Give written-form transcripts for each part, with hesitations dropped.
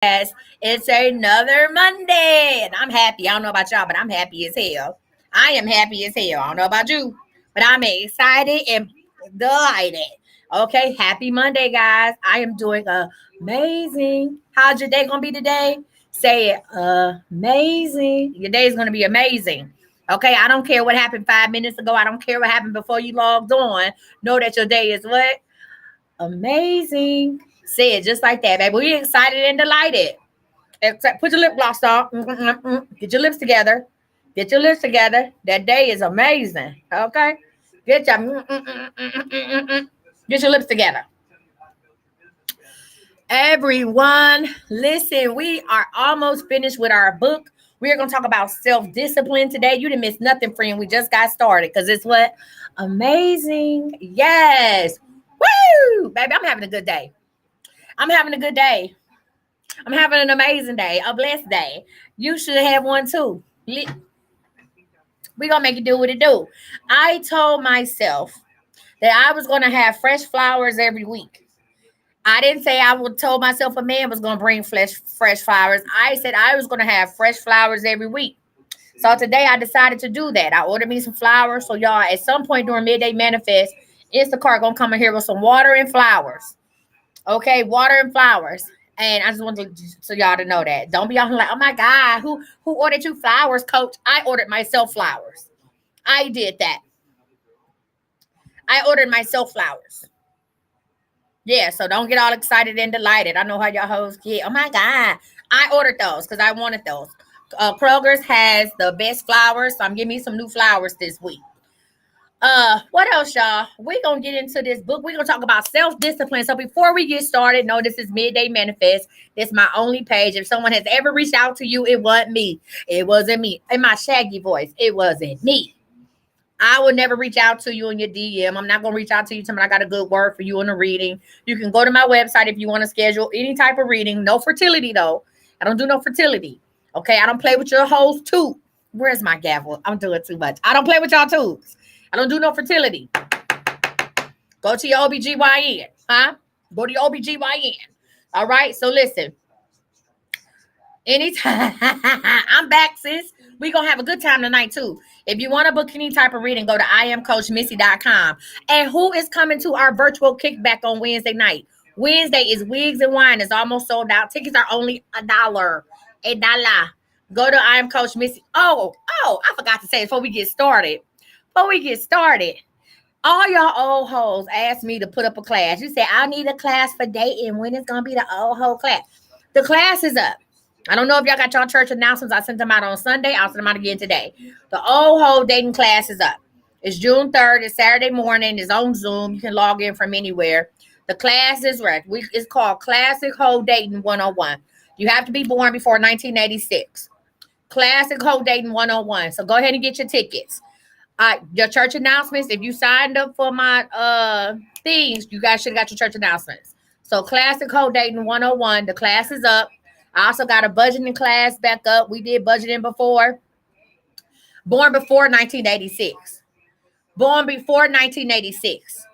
Yes, it's another Monday, and I'm happy. I don't know about y'all, but I'm happy as hell. I am happy as hell. I don't know about you, but I'm excited and delighted. Okay, happy Monday, guys. I am doing amazing. How's your day gonna be today? Say it, amazing. Your day is gonna be amazing. Okay, I don't care what happened 5 minutes ago. I don't care what happened before you logged on. Know that your day is what? Amazing. Say it just like that, baby. We excited and delighted. Except put your lip gloss on. Get your lips together. Get your lips together. That day is amazing. Okay? Get your get your lips together. Everyone, listen, we are almost finished with our book. We are going to talk about self-discipline today. You didn't miss nothing, friend. We just got started because it's what? Amazing. Yes. Woo! Baby, I'm having a good day. I'm having a good day. I'm having an amazing day, a blessed day. You should have one too. We're going to make it do what it do. I told myself that I was going to have fresh flowers every week. I didn't say I would told myself a man was going to bring fresh flowers. I said I was going to have fresh flowers every week. So today I decided to do that. I ordered me some flowers. So y'all, at some point during Midday Manifest, Instacart going to come in here with some water and flowers. Okay, water and flowers. And I just wanted so y'all to know that. Don't be on like, oh my God, who ordered you flowers, coach? I ordered myself flowers. I did that. I ordered myself flowers. Yeah, so don't get all excited and delighted. I know how y'all hoes get. Oh my God. I ordered those because I wanted those. Kroger's has the best flowers, so I'm giving me some new flowers this week. What else, y'all? We're gonna get into this book. We're gonna talk about self-discipline. So before we get started, no, this is Midday Manifest. This is my only page. If someone has ever reached out to you, it wasn't me. It wasn't me. In my shaggy voice, it wasn't me. I will never reach out to you in your DM. I'm not gonna reach out to you till I got a good word for you in a reading. You can go to my website if you want to schedule any type of reading. No fertility though. I don't do no fertility. Okay, I don't play with your hoes too. Where's my gavel? I'm doing too much. I don't play with y'all too. I don't do no fertility. Go to your OBGYN. Huh? Go to your OBGYN. All right. So listen. Anytime. I'm back, sis. We're going to have a good time tonight, too. If you want to book any type of reading, go to IamCoachMissy.com. And who is coming to our virtual kickback on Wednesday night? Wednesday is Wigs and Wine. It's almost sold out. Tickets are only $1. $1. Go to I Am Coach Missy. Oh, I forgot to say before we get started. All y'all old hoes asked me to put up a class. You said, I need a class for dating. When is going to be the old hoe class? The class is up. I don't know if y'all got y'all church announcements. I sent them out on Sunday. I'll send them out again today. The old hoe dating class is up. It's June 3rd. It's Saturday morning. It's on Zoom. You can log in from anywhere. The class is right. It's called Classic Hoe Dating 101. You have to be born before 1986. Classic Hoe Dating 101. So go ahead and get your tickets. Your church announcements. If you signed up for my things, you guys should have got your church announcements. So Classic Hoe Dating 101. The class is up. I also got a budgeting class back up. We did budgeting before. Born before 1986. Born before 1986.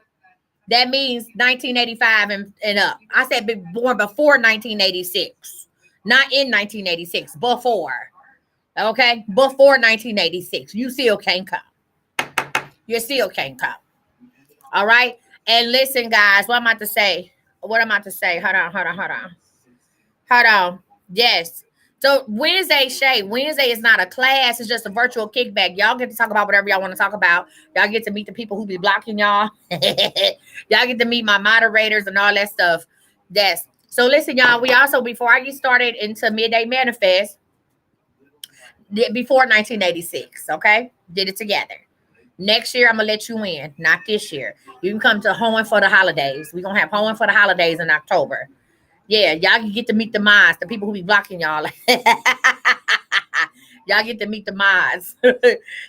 That means 1985 and up. I said born before 1986. Not in 1986. Before. Okay? Before 1986. You still can't come. You still can't come. All right? And listen, guys, what am I to say? Hold on. Yes. So Wednesday is not a class. It's just a virtual kickback. Y'all get to talk about whatever y'all want to talk about. Y'all get to meet the people who be blocking y'all. Y'all get to meet my moderators and all that stuff. Yes. So listen, y'all, we also, before I get started into Midday Manifest, before 1986, okay? Did it together. Next year, I'm going to let you in. Not this year. You can come to Hoeing for the holidays. We're going to have Hoeing for the holidays in October. Yeah, y'all can get to meet the mods, the people who be blocking y'all. Y'all get to meet the mods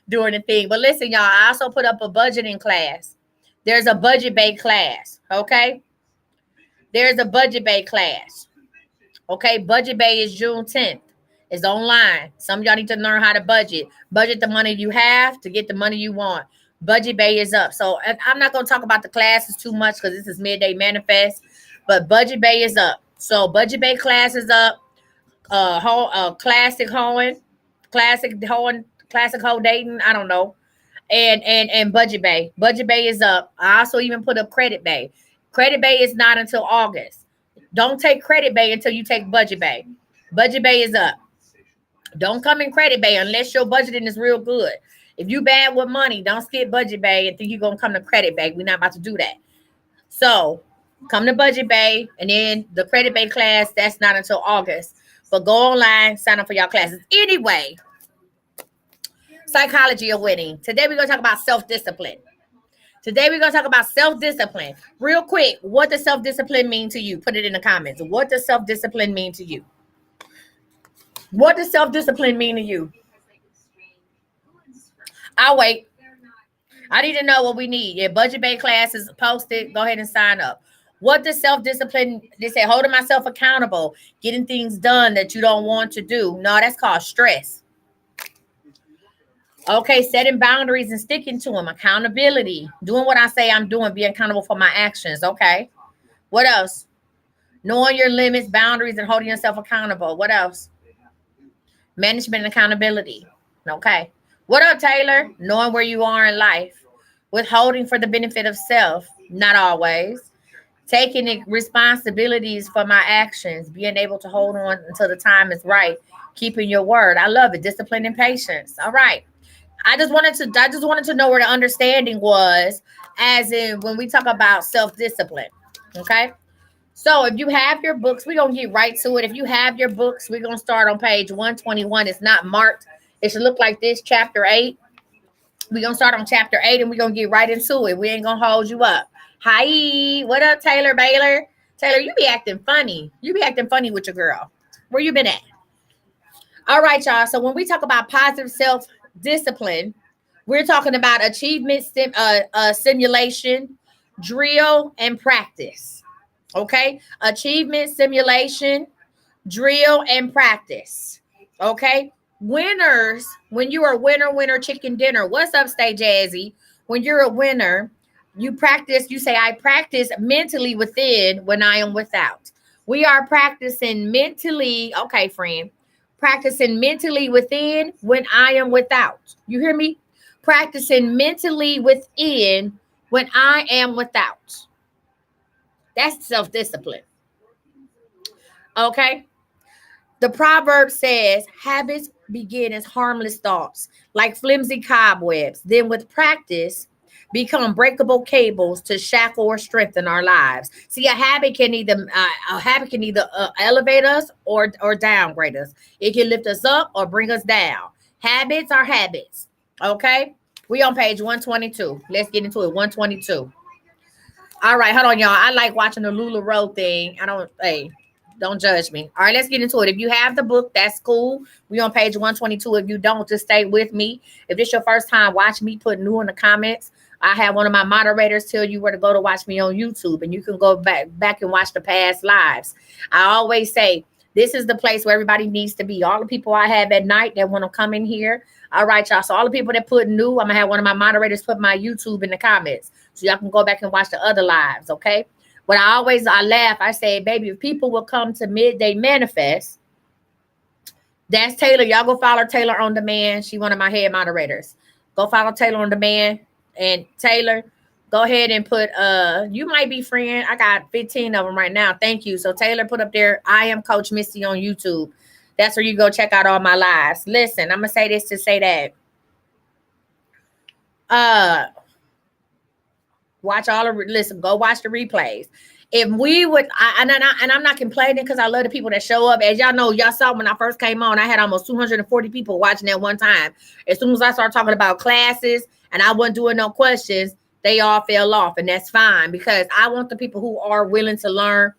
doing the thing. But listen, y'all, I also put up a budgeting class. There's a budget bay class, okay? There's a budget bay class. Okay, budget bay is June 10th. It's online. Some of y'all need to learn how to budget. Budget the money you have to get the money you want. Budget bay is up. So I'm not going to talk about the classes too much because this is Midday Manifest. But Budget Bay is up. So Budget Bay class is up. classic hoeing, classic hoe dating. I don't know. And Budget Bay. Budget Bay is up. I also even put up Credit Bay. Credit Bay is not until August. Don't take Credit Bay until you take Budget Bay. Budget Bay is up. Don't come in Credit Bay unless your budgeting is real good. If you bad with money, don't skip Budget Bay and think you're gonna come to Credit Bay. We're not about to do that. So come to Budget Bay, and then the Credit Bay class, that's not until August. But go online, sign up for y'all classes. Anyway, psychology of winning. Today we're gonna talk about self-discipline. Today we're gonna talk about self-discipline. Real quick, what does self-discipline mean to you? Put it in the comments. What does self-discipline mean to you? What does self-discipline mean to you? I'll wait. I need to know what we need. Your Budget Bay class is posted. Go ahead and sign up. What does self-discipline? They say holding myself accountable, getting things done that you don't want to do. No, that's called stress. Okay, setting boundaries and sticking to them. Accountability. Doing what I say I'm doing. Being accountable for my actions. Okay. What else? Knowing your limits, boundaries, and holding yourself accountable. What else? Management and accountability. Okay. What up, Taylor? Knowing where you are in life. Withholding for the benefit of self. Not always. Taking responsibilities for my actions. Being able to hold on until the time is right. Keeping your word. I love it. Discipline and patience. All right. I just wanted to know where the understanding was, as in when we talk about self-discipline. Okay. So if you have your books, we're going to get right to it. If you have your books, we're going to start on page 121. It's not marked. It should look like this, chapter 8. We're going to start on chapter 8 and we're going to get right into it. We ain't going to hold you up. Hi. What up, Taylor Baylor? Taylor, you be acting funny. You be acting funny with your girl. Where you been at? All right, y'all. So when we talk about positive self-discipline, we're talking about achievement simulation, drill, and practice. Okay? Achievement simulation, drill, and practice. Okay? Winners, when you are winner, chicken dinner. What's up, Stay Jazzy? When you're a winner, you practice, you say, I practice mentally within when I am without. We are practicing mentally, okay, friend, practicing mentally within when I am without. You hear me? Practicing mentally within when I am without. That's self-discipline. Okay? The proverb says, habits begin as harmless thoughts, like flimsy cobwebs. Then with practice, become breakable cables to shackle or strengthen our lives. See, a habit can either elevate us or downgrade us. It can lift us up or bring us down. Habits are habits. Okay? We on page 122. Let's get into it. 122. All right, hold on, y'all. I like watching the LuLaRoe thing. Don't judge me. All right, let's get into it. If you have the book, that's cool. We on page 122. If you don't, just stay with me. If this your first time watching me, put new in the comments. I have one of my moderators tell you where to go to watch me on YouTube, and you can go back and watch the past lives. I always say this is the place where everybody needs to be. All the people I have at night that want to come in here. All right, y'all. So all the people that put new, I'm going to have one of my moderators put my YouTube in the comments so y'all can go back and watch the other lives, okay? But I laugh. I say, baby, if people will come to Midday Manifest, that's Taylor. Y'all go follow Taylor on Demand. She one of my head moderators. Go follow Taylor on Demand. And Taylor, go ahead and put, you might be friend. I got 15 of them right now. Thank you. So Taylor put up there, I am Coach Misty on YouTube. That's where you go check out all my lives. Listen, I'm going to say this to say that. Go watch the replays. If we would, and I'm not complaining because I love the people that show up. As y'all know, y'all saw when I first came on, I had almost 240 people watching at one time. As soon as I started talking about classes and I wasn't doing no questions, they all fell off, and that's fine because I want the people who are willing to learn.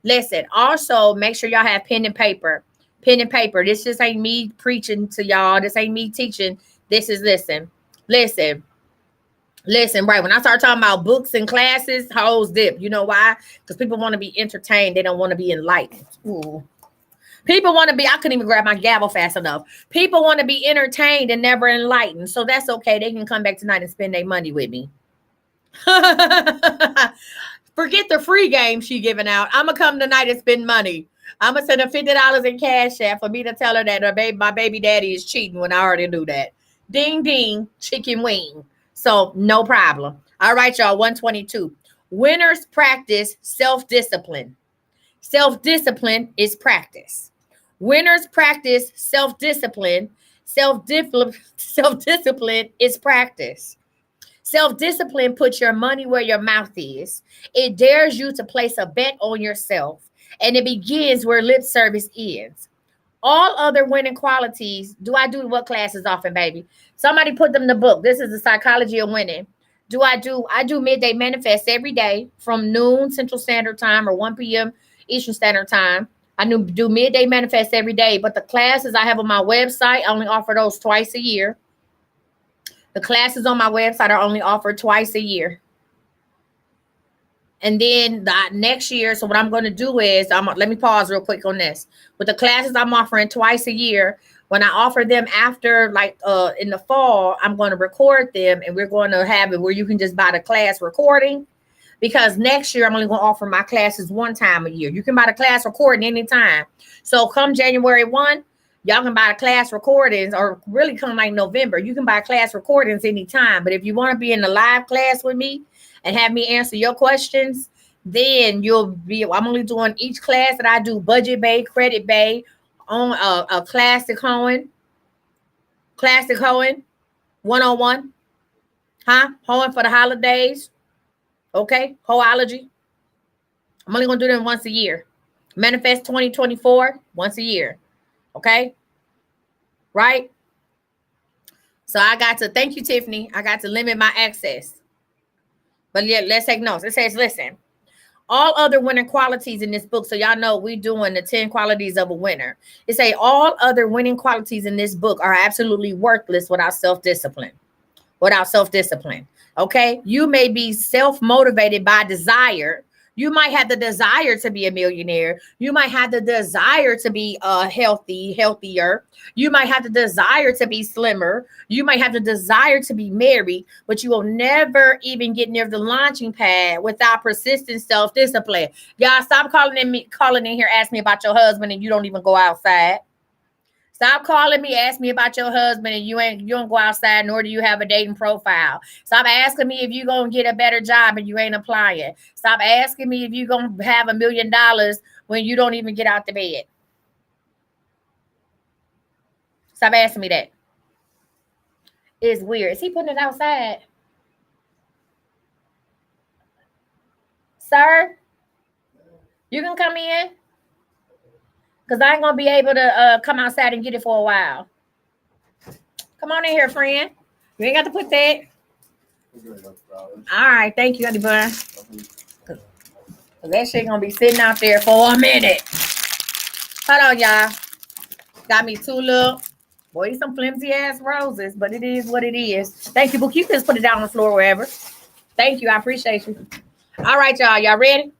Listen, also make sure y'all have pen and paper. Pen and paper. This just ain't me preaching to y'all. This ain't me teaching. This is listen, right. When I start talking about books and classes, hoes dip. You know why? Because people want to be entertained. They don't want to be enlightened. Ooh. People want to be, I couldn't even grab my gavel fast enough. People want to be entertained and never enlightened. So that's okay. They can come back tonight and spend their money with me. Forget the free game she giving out. I'm going to come tonight and spend money. I'm gonna send her $50 in cash app for me to tell her that my baby daddy is cheating when I already knew that. Ding ding, chicken wing. So no problem. All right, y'all. 122. Winners practice self-discipline. Self-discipline is practice. Winners practice self-discipline. Self-discipline is practice. Self-discipline puts your money where your mouth is. It dares you to place a bet on yourself, and it begins where lip service ends. All other winning qualities. Do I do what classes often, baby? Somebody put them in the book. This is the psychology of winning. I do midday manifest every day from noon Central Standard Time or 1 p.m. Eastern Standard Time. I do midday manifest every day, but the classes I have on my website, I only offer those twice a year. The classes on my website are only offered twice a year. And then the next year, so what I'm going to do is, let me pause real quick on this. With the classes I'm offering twice a year, when I offer them after, in the fall, I'm going to record them, and we're going to have it where you can just buy the class recording. Because next year, I'm only going to offer my classes one time a year. You can buy the class recording anytime. So come January 1, y'all can buy the class recordings, or really come like November. You can buy class recordings anytime. But if you want to be in the live class with me and have me answer your questions, then I'm only doing each class that I do budget bay, credit bay, on a classic hoeing 101, hoeing for the holidays. Okay, hoeology. I'm only gonna do them once a year. Manifest 2024 once a year. Okay, right? So I got to, thank you, Tiffany. I got to limit my access. But yeah, let's take notes. It says, listen, all other winning qualities in this book. So y'all know we're doing the 10 qualities of a winner. It say all other winning qualities in this book are absolutely worthless without self-discipline. Okay. You may be self-motivated by desire. You might have the desire to be a millionaire. You might have the desire to be healthier. You might have the desire to be slimmer. You might have the desire to be married, but you will never even get near the launching pad without persistent self-discipline. Y'all stop calling in here, ask me about your husband, and you don't even go outside. Stop calling me, ask me about your husband, and you don't go outside, nor do you have a dating profile. Stop asking me if you're going to get a better job and you ain't applying. Stop asking me if you're going to have $1 million when you don't even get out the bed. Stop asking me that. It's weird. Is he putting it outside? Sir, you can come in? Because I ain't going to be able to come outside and get it for a while. Come on in here, friend. You ain't got to put that. All right. Thank you, honey bun. That shit going to be sitting out there for a minute. Hold on, y'all. Got me two little, boy, some flimsy ass roses, but it is what it is. Thank you, Book. You can just put it down on the floor wherever. Thank you. I appreciate you. All right, y'all. Y'all ready?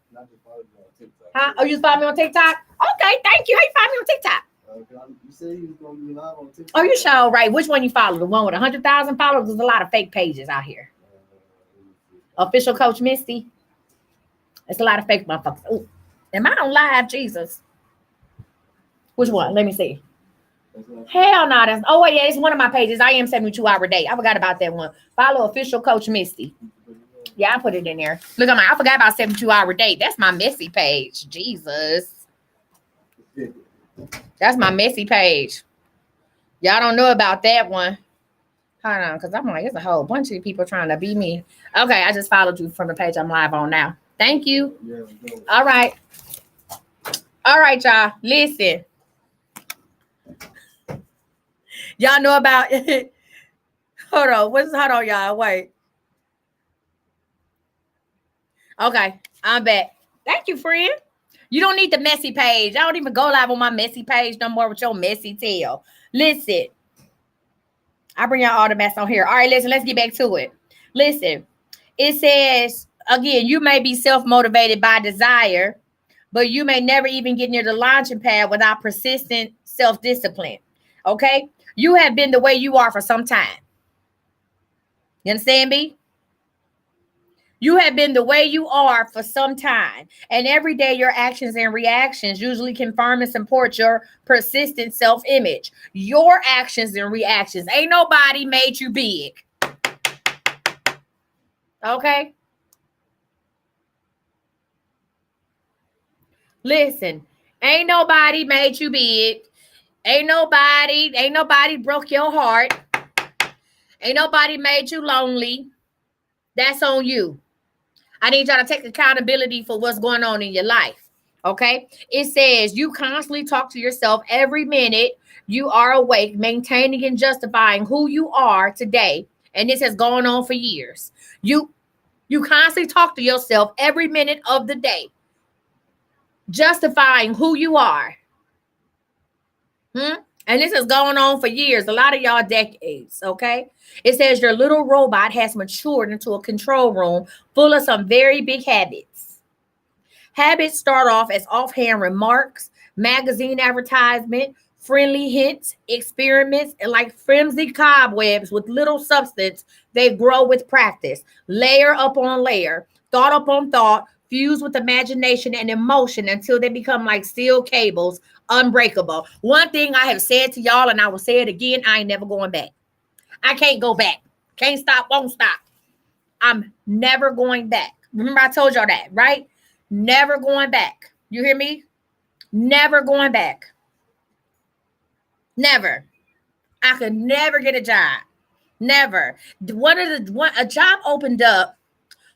Huh? Oh, you follow me on TikTok? Okay, thank you. How you follow me on TikTok? You said you was going to be live on TikTok. Oh, you sure right. Which one you follow? The one with 100,000 followers? There's a lot of fake pages out here. Official Coach Misty. It's a lot of fake motherfuckers. Ooh. Am I on live? Jesus. Which one? Let me see. Hell no. Yeah, it's one of my pages. I am 72 hour day. I forgot about that one. Follow Official Coach Misty. Yeah, I put it in there. Look at I forgot about 72 hour day. That's my messy page. Jesus. That's my messy page. Y'all don't know about that one. Hold on, because I'm like, there's a whole bunch of people trying to be me. Okay, I just followed you from the page I'm live on now. Thank you. All right. All right, y'all. Listen. Y'all know about hold on, y'all. Wait. Okay, I'm back. Thank you, friend. You don't need the messy page. I don't even go live on my messy page no more with your messy tail. Listen. I bring y'all all the mess on here. All right, listen, let's get back to it. Listen, it says, again, you may be self-motivated by desire, but you may never even get near the launching pad without persistent self-discipline. Okay? You have been the way you are for some time. You understand me? You have been the way you are for some time, and every day your actions and reactions usually confirm and support your persistent self image. Your actions and reactions. Ain't nobody made you big. Okay? Listen, ain't nobody made you big. Ain't nobody broke your heart. Ain't nobody made you lonely. That's on you. I need y'all to take accountability for what's going on in your life. Okay? It says you constantly talk to yourself every minute you are awake, maintaining and justifying who you are today. And this has gone on for years. You constantly talk to yourself every minute of the day, justifying who you are. And this is going on for years, a lot of y'all decades, okay? It says your little robot has matured into a control room full of some very big habits. Habits start off as offhand remarks, magazine advertisement, friendly hints, experiments, and like flimsy cobwebs with little substance, they grow with practice, layer upon layer, thought upon thought, fused with imagination and emotion until they become like steel cables, unbreakable. One thing I have said to y'all, and I will say it again, I ain't never going back. I can't go back. Can't stop, won't stop. I'm never going back. Remember, I told y'all that, right? Never going back. You hear me? Never going back. Never. I could never get a job. Never. A job opened up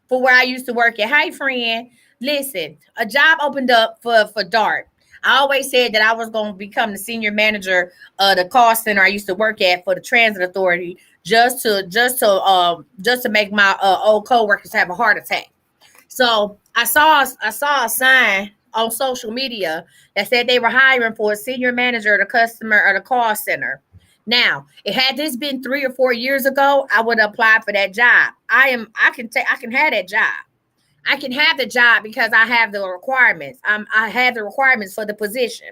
for where I used to work at. Hi, friend. Listen, a job opened up for DART. I always said that I was going to become the senior manager of the call center I used to work at for the transit authority, just to make my old coworkers have a heart attack. So I saw a sign on social media that said they were hiring for a senior manager of the customer or the call center. Now, had this been 3 or 4 years ago, I would apply for that job. I can have that job. I can have the job because I have the requirements. I have the requirements for the position.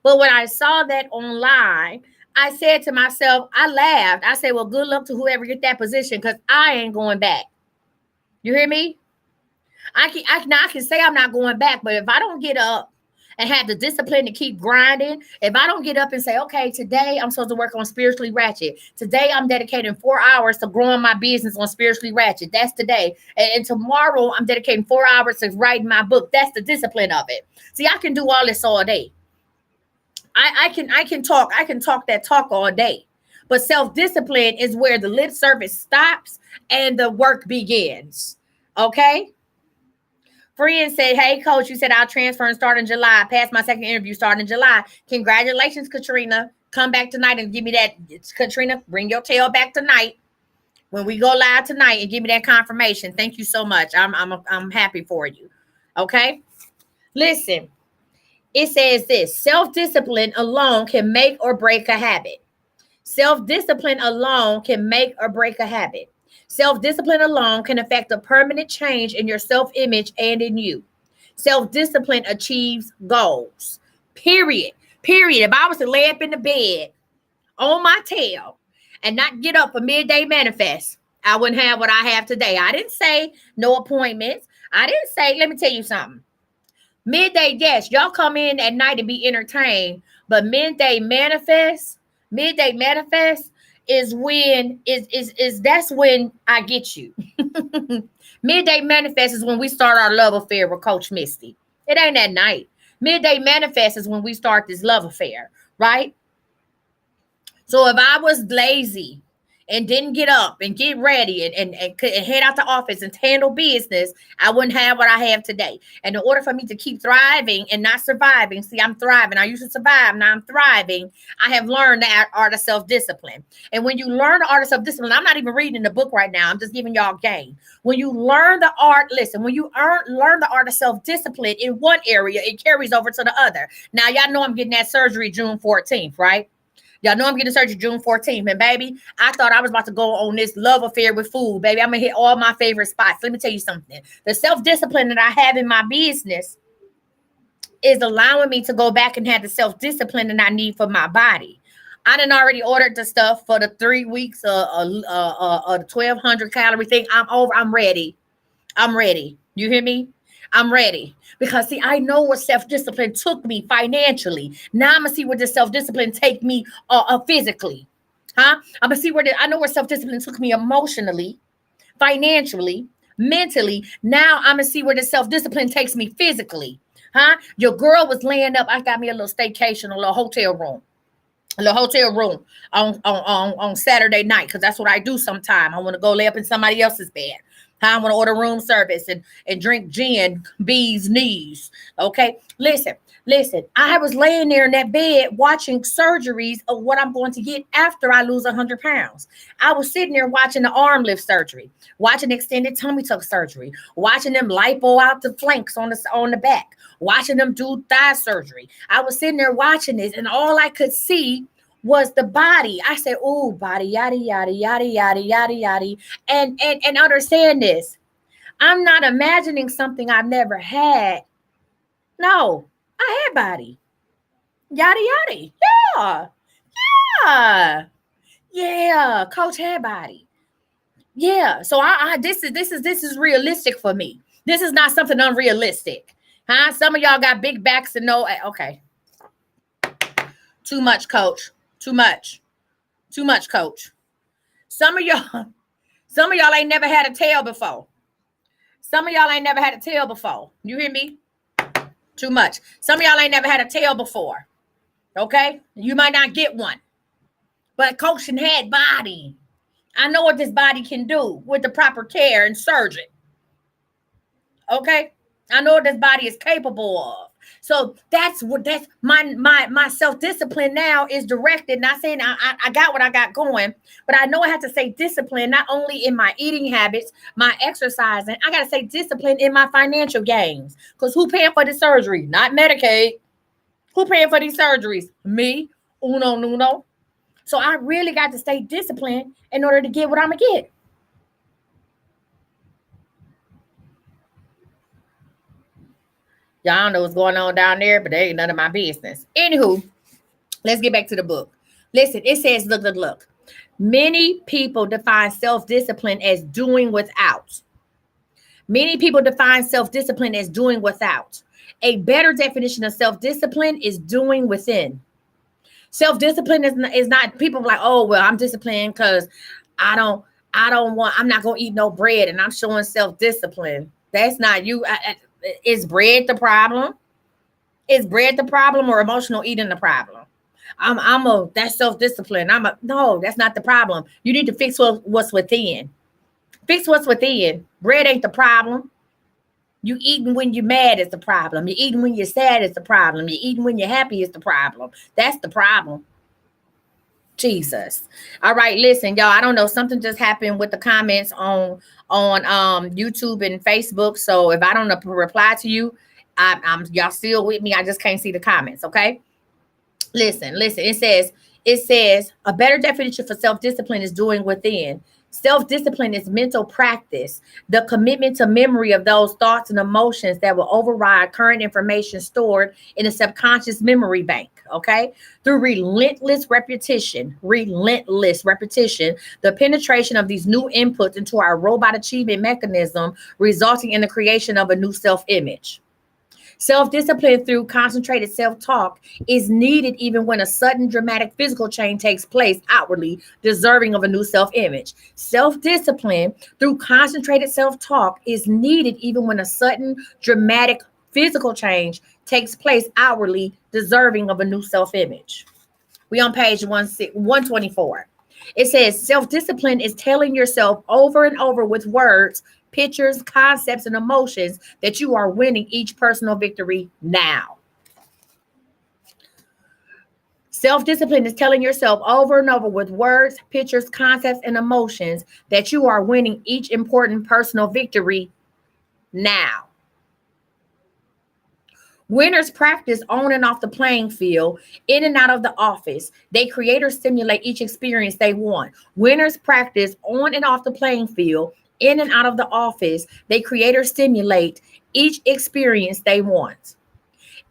But when I saw that online, I said to myself, I laughed. I said, well, good luck to whoever get that position because I ain't going back. You hear me? I can say I'm not going back, but if I don't get up and have the discipline to keep grinding, if I don't get up and say, okay, today I'm supposed to work on Spiritually Ratchet. Today I'm dedicating 4 hours to growing my business on Spiritually Ratchet. That's today. And tomorrow I'm dedicating 4 hours to writing my book. That's the discipline of it. See, I can do all this all day. I can talk that talk all day. But self-discipline is where the lip service stops and the work begins. Okay? Friend said, hey, coach, you said I'll transfer and start in July. Passed my second interview, starting in July. Congratulations, Katrina. Come back tonight and give me that. Katrina, bring your tail back tonight when we go live tonight and give me that confirmation. Thank you so much. I'm happy for you. Okay? Listen, it says this. Self-discipline alone can make or break a habit. Self-discipline alone can make or break a habit. Self-discipline alone can affect a permanent change in your self-image and in you. Self-discipline achieves goals. Period. If I was to lay up in the bed on my tail and not get up for midday manifest, I wouldn't have what I have today. I didn't say no appointments. I didn't say, let me tell you something. Midday, yes, y'all come in at night and be entertained, but midday manifest is when that's when I get you. Midday manifest is when we start our love affair with Coach Misty. It ain't at night. Midday manifest is when we start this love affair, right? So if I was lazy and didn't get up and get ready and head out the office and handle business, I wouldn't have what I have today. And in order for me to keep thriving and not surviving, see, I'm thriving. I used to survive. Now I'm thriving. I have learned the art of self-discipline. And when you learn the art of self-discipline, I'm not even reading the book right now. I'm just giving y'all game. When you learn the art, listen, when you learn the art of self-discipline in one area, it carries over to the other. Now, y'all know I'm getting that surgery June 14th, right? Y'all know I'm getting surgery June 14th. And baby, I thought I was about to go on this love affair with food. Baby, I'm going to hit all my favorite spots. Let me tell you something. The self-discipline that I have in my business is allowing me to go back and have the self-discipline that I need for my body. I done already ordered the stuff for the 3 weeks, the 1,200 calorie thing. I'm over. I'm ready. I'm ready. You hear me? I'm ready. Because see, I know what self-discipline took me financially. Now I'm gonna see where this self-discipline take me physically. Huh? I'm gonna see I know where self-discipline took me emotionally, financially, mentally. Now I'm gonna see where the self-discipline takes me physically. Huh? Your girl was laying up. I got me a little staycation, a little hotel room. A little hotel room on Saturday night, because that's what I do sometime. I want to go lay up in somebody else's bed. I want to order room service and drink gin, bees knees. Okay, listen. I was laying there in that bed watching surgeries of what I'm going to get after I lose 100 pounds. I was sitting there watching the arm lift surgery, watching extended tummy tuck surgery, watching them lipo out the flanks on the back, watching them do thigh surgery. I was sitting there watching this, and all I could see was the body. I said, "Oh, body, yada yada yada yada yada yada," and understand this. I'm not imagining something I've never had. No, I had body, yada yada. Yeah, yeah, yeah. Coach had body. Yeah. So I this is realistic for me. This is not something unrealistic. Huh? Some of y'all got big backs and no. Okay. Too much, coach. Too much. Too much, coach. Some of y'all, some of y'all ain't never had a tail before. Some of y'all ain't never had a tail before. You hear me? Too much. Some of y'all ain't never had a tail before. Okay? You might not get one. But coaching had body. I know what this body can do with the proper care and surgery. Okay? I know what this body is capable of. So that's my self-discipline now is directed. Not saying I got what I got going, but I know I have to say discipline not only in my eating habits, my exercising. I got to say discipline in my financial gains. Because who paying for the surgery? Not Medicaid. Who paying for these surgeries? Me. Uno nuno. So I really got to stay disciplined in order to get what I'm gonna get. Y'all don't know what's going on down there, but they ain't none of my business. Anywho, let's get back to the book. Listen, it says, look. Many people define self-discipline as doing without. Many people define self-discipline as doing without. A better definition of self-discipline is doing within. Self-discipline is not people like, oh, well, I'm disciplined because I don't I'm not gonna eat no bread and I'm showing self-discipline. That's not you. Is bread the problem? Is bread the problem or emotional eating the problem? That's self-discipline. No, that's not the problem. You need to fix what's within. Fix what's within. Bread ain't the problem. You eating when you're mad is the problem. You eating when you're sad is the problem. You eating when you're happy is the problem. That's the problem. Jesus. All right, listen, y'all. I don't know. Something just happened with the comments on YouTube and Facebook. So if I don't reply to you, I'm y'all still with me. I just can't see the comments. Okay. Listen. It says a better definition for self-discipline is doing within. Self-discipline is mental practice, the commitment to memory of those thoughts and emotions that will override current information stored in a subconscious memory bank. Okay. Through relentless repetition, the penetration of these new inputs into our robot achievement mechanism, resulting in the creation of a new self-image. Self-discipline through concentrated self-talk is needed even when a sudden dramatic physical change takes place outwardly, deserving of a new self-image. Self-discipline through concentrated self-talk is needed even when a sudden dramatic physical change takes place outwardly, deserving of a new self-image. We on page 124. It says self-discipline is telling yourself over and over with words, pictures, concepts, and emotions that you are winning each personal victory now. Self-discipline is telling yourself over and over with words, pictures, concepts, and emotions that you are winning each important personal victory now. Winners practice on and off the playing field, in and out of the office. They create or stimulate each experience they want. Winners practice on and off the playing field, in and out of the office. They create or stimulate each experience they want.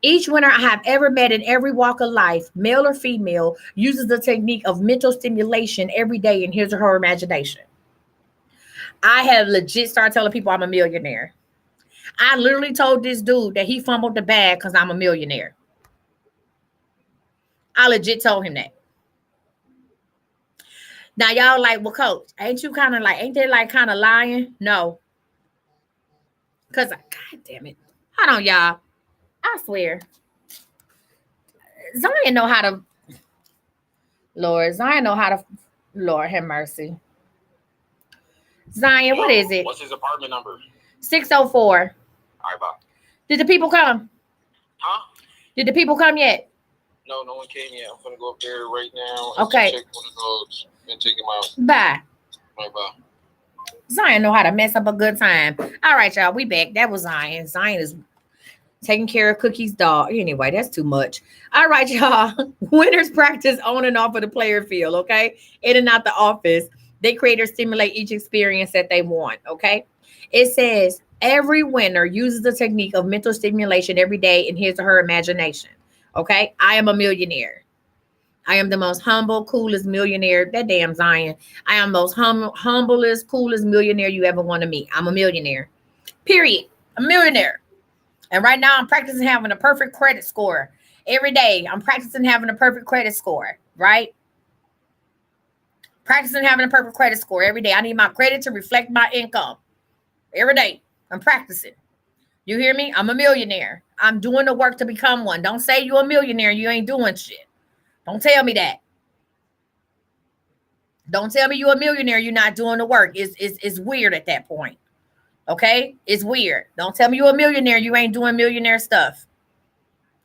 Each winner I have ever met in every walk of life, male or female, uses the technique of mental stimulation every day in his or her imagination. I have legit started telling people I'm a millionaire. I literally told this dude that he fumbled the bag because I'm a millionaire. I legit told him that. Now y'all like, well, coach, ain't you kind of like, ain't they like kind of lying? No. Because, God damn it. Hold on, y'all. I swear. Zion know how to, Lord, Zion know how to, Lord have mercy. Zion, what is it? What's his apartment number? 604. All right, bye. Did the people come? Huh? Did the people come yet? No, no one came yet. I'm going to go up there right now and Okay. check one of those and take him out. Bye. All right, bye. Zion know how to mess up a good time. All right, y'all, we back. That was Zion. Zion is taking care of Cookie's dog. Anyway, that's too much. All right, y'all. Winners practice on and off of the player field, okay? In and out the office. They create or stimulate each experience that they want, okay? It says every winner uses the technique of mental stimulation every day in his or her imagination, okay? I am a millionaire. I am the most humble, coolest millionaire. That damn Zion. I am the most humblest, coolest millionaire you ever want to meet. I'm a millionaire. Period. A millionaire. And right now I'm practicing having a perfect credit score. Every day I'm practicing having a perfect credit score, right? Practicing having a perfect credit score every day. I need my credit to reflect my income. Every day I'm practicing. You hear me? I'm a millionaire. I'm doing the work to become one. Don't say you're a millionaire. You ain't doing shit. Don't tell me that. Don't tell me you're a millionaire. You're not doing the work. It's weird at that point. Okay? It's weird. Don't tell me you're a millionaire. You ain't doing millionaire stuff.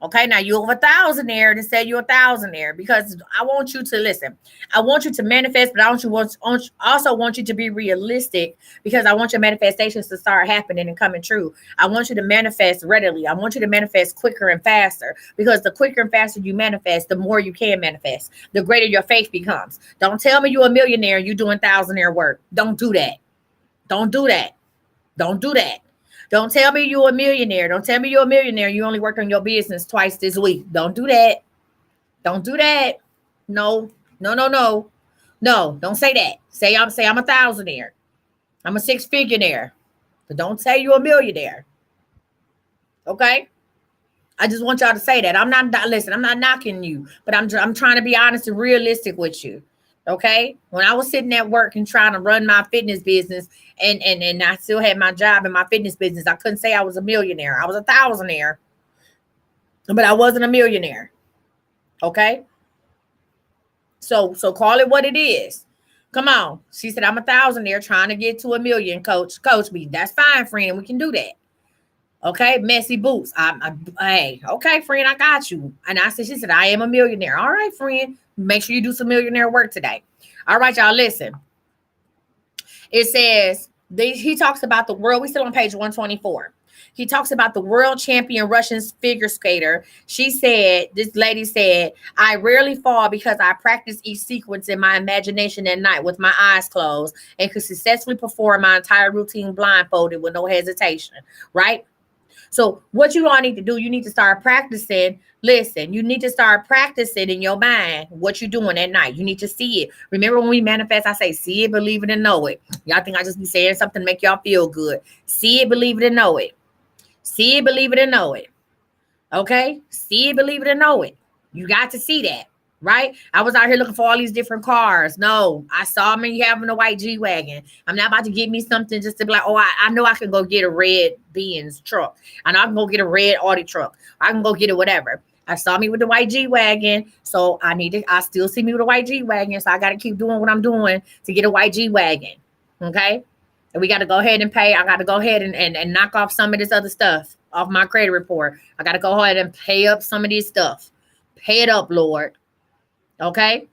Okay, now you're a thousandaire to say you're a thousandaire because I want you to listen. I want you to manifest, but I also want you to be realistic because I want your manifestations to start happening and coming true. I want you to manifest readily. I want you to manifest quicker and faster because the quicker and faster you manifest, the more you can manifest, the greater your faith becomes. Don't tell me you're a millionaire, you're doing thousandaire work. Don't do that. Don't do that. Don't do that. Don't tell me you're a millionaire. Don't tell me you're a millionaire. You only work on your business twice this week. Don't do that. Don't do that. No, no, no, no. No, don't say that. Say I'm a thousandaire. I'm a six-figureaire. But don't say you're a millionaire. Okay? I just want y'all to say that. I'm not knocking you, but I'm trying to be honest and realistic with you. Okay, when I was sitting at work and trying to run my fitness business and I still had my job in my fitness business, I couldn't say I was a millionaire. I was a thousandaire, but I wasn't a millionaire. Okay, so call it what it is. Come on. She said, I'm a thousandaire trying to get to a million, coach me. That's fine, friend. We can do that. Okay, messy boots. Hey, okay, friend, I got you. And she said, I am a millionaire. All right, friend. Make sure you do some millionaire work today. All right, y'all, listen. It says, he talks about the world. We still on page 124. He talks about the world champion Russian figure skater. This lady said, I rarely fall because I practice each sequence in my imagination at night with my eyes closed and could successfully perform my entire routine blindfolded with no hesitation, right? So what you all need to do, you need to start practicing. Listen, you need to start practicing in your mind what you're doing at night. You need to see it. Remember when we manifest, I say, see it, believe it, and know it. Y'all think I just be saying something to make y'all feel good. See it, believe it, and know it. See it, believe it, and know it. Okay? See it, believe it, and know it. You got to see that. Right? I was out here looking for all these different cars. No, I saw me having a white G-Wagon. I'm not about to get me something just to be like, oh, I know I can go get a red Benz truck. I know I can go get a red Audi truck. I can go get it, whatever. I saw me with the white G-Wagon. So I still see me with a white G-Wagon. So I got to keep doing what I'm doing to get a white G-Wagon. Okay? And we got to go ahead and pay. I got to go ahead and knock off some of this other stuff off my credit report. I got to go ahead and pay up some of this stuff. Pay it up, Lord. Okay.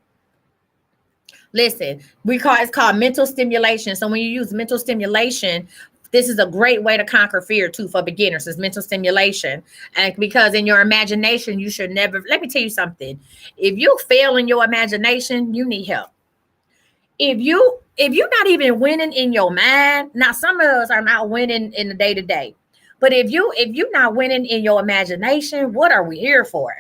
Listen, it's called mental stimulation. So when you use mental stimulation, this is a great way to conquer fear too for beginners. Is mental stimulation, and because in your imagination, you should never. Let me tell you something. If you fail in your imagination, you need help. If you're not even winning in your mind, now some of us are not winning in the day to day, but if you're not winning in your imagination, what are we here for?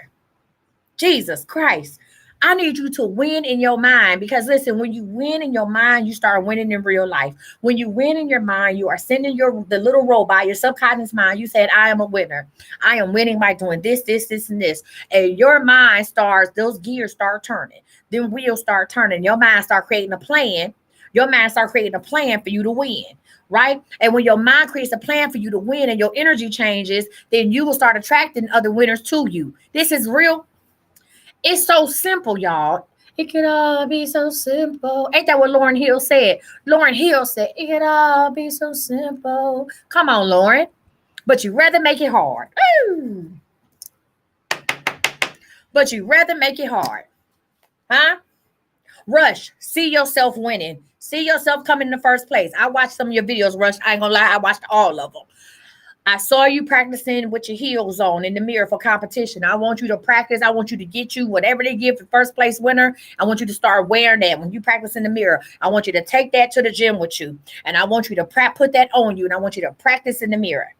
Jesus Christ. I need you to win in your mind, because listen, when you win in your mind, you start winning in real life. When you win in your mind, you are sending the little robot, your subconscious mind. You said, I am a winner. I am winning by doing this, this, this, and this. And your mind starts, those gears start turning. Then wheels start turning. Your mind start creating a plan. Your mind start creating a plan for you to win. Right? And when your mind creates a plan for you to win and your energy changes, then you will start attracting other winners to you. This is real. It's so simple, y'all. It could all be so simple. Ain't that what Lauryn Hill said? Lauryn Hill said, it could all be so simple. Come on, Lauryn. But you rather make it hard. Ooh. But you rather make it hard. Huh? Rush. See yourself winning. See yourself coming in the first place. I watched some of your videos, Rush. I ain't gonna lie. I watched all of them. I saw you practicing with your heels on in the mirror for competition. I want you to practice. I want you to get you whatever they give for first place winner. I want you to start wearing that when you practice in the mirror. I want you to take that to the gym with you. And I want you to put that on you. And I want you to practice in the mirror.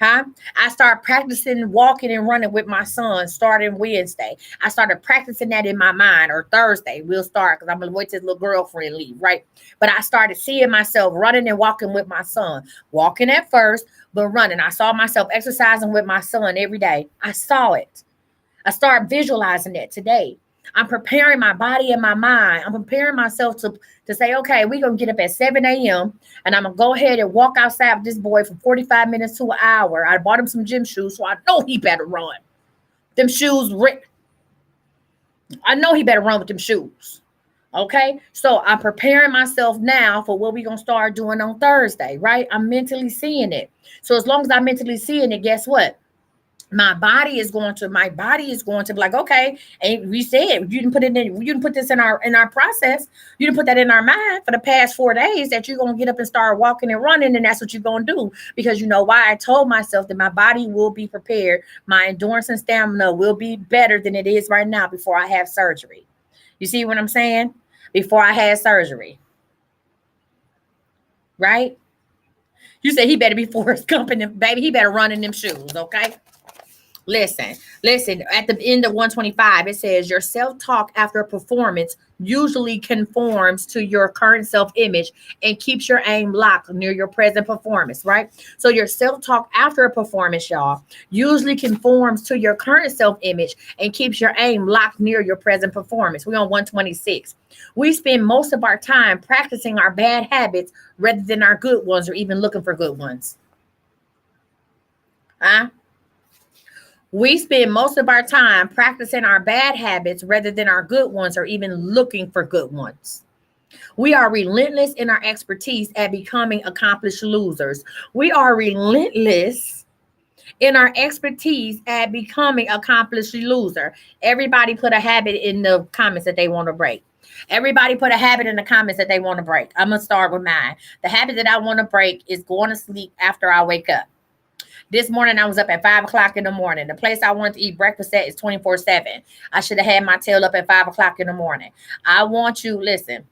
Huh? I started practicing walking and running with my son starting Wednesday. I started practicing that in my mind, or Thursday. We'll start because I'm going to wait till his little girlfriend leave, right? But I started seeing myself running and walking with my son. Walking at first, but running. I saw myself exercising with my son every day. I saw it. I started visualizing that today. I'm preparing my body and my mind. I'm preparing myself to say, okay, we're going to get up at 7 a.m. and I'm going to go ahead and walk outside with this boy for 45 minutes to an hour. I bought him some gym shoes, so I know he better run. Them shoes, I know he better run with them shoes. Okay, so I'm preparing myself now for what we're going to start doing on Thursday, right? I'm mentally seeing it. So as long as I'm mentally seeing it, guess what? My body is going to be like, okay, and we said you didn't put this in our process. You didn't put that in our mind for the past 4 days that you're going to get up and start walking and running, and that's what you're going to do. Because you know why? I told myself that my body will be prepared. My endurance and stamina will be better than it is right now before I have surgery. You see what I'm saying? Before I had surgery. Right? You said he better be Forrest Gump, baby. He better run in them shoes, okay? Listen. At the end of 125, it says your self-talk after a performance usually conforms to your current self-image and keeps your aim locked near your present performance, right? So your self-talk after a performance, y'all, usually conforms to your current self-image and keeps your aim locked near your present performance. We're on 126. We spend most of our time practicing our bad habits rather than our good ones, or even looking for good ones. We spend most of our time practicing our bad habits rather than our good ones, or even looking for good ones. We are relentless in our expertise at becoming accomplished losers. We are relentless in our expertise at becoming accomplished loser. Everybody put a habit in the comments that they want to break. Everybody put a habit in the comments that they want to break. I'm going to start with mine. The habit that I want to break is going to sleep after I wake up. This morning, I was up at 5 o'clock in the morning. The place I wanted to eat breakfast at is 24/7. I should have had my tail up at 5 o'clock in the morning. I want you to